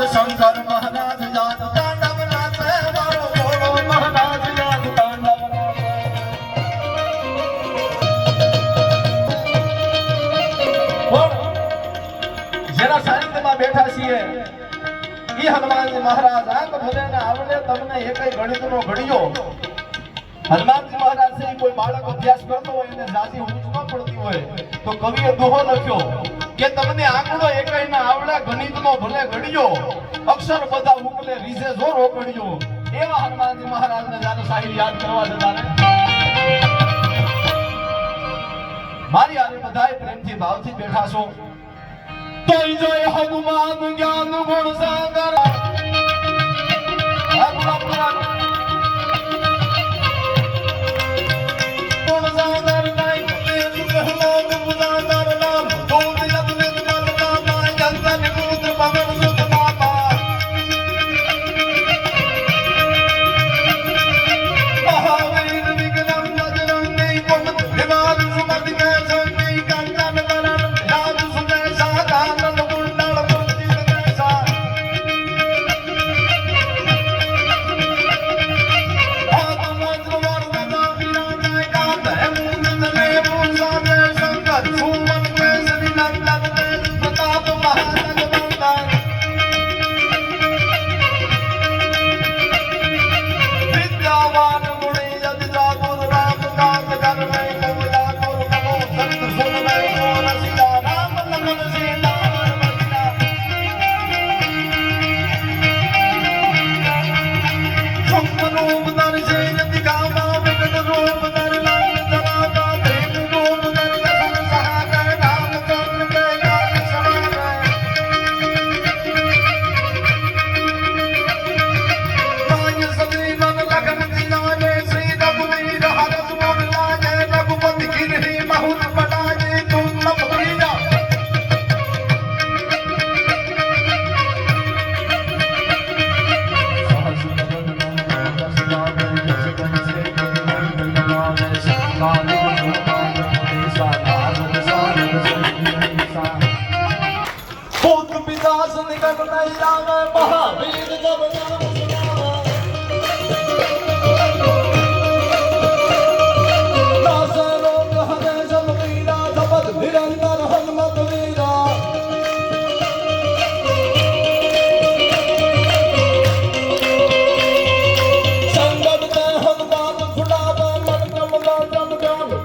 શંકર મહારાજ જાત તાંડવ નાચે મારો ભોળો મહારાજ જાત તાંડવ જેના સાનિધ્યમાં બેઠા છીએ ઈ હનુમાનજી મહારાજ આંખ ભલે ને આવડે તમને એકય ગણિતનો ઘડિયો હનુમાનજી મહારાજ છે કોઈ બાળક અભ્યાસ કરતો હોય એને જાજી ઊંચ ન પડતી હોય તો કવિએ દોહો લખ્યો કે તમને આંકડો એકય ના આવડે ગણિતનો ભલે ઘડિયો અક્ષર બધા ઉકલે રીસે જો રોકડ્યો એવા હનુમાનજી મહારાજને જાનો સાહિર યાદ કરવા જતા ને મારી આરે બધાય પ્રેમથી ભાવથી બેઠા છો તો જોય હનુમાન જ્ઞાન ગુણ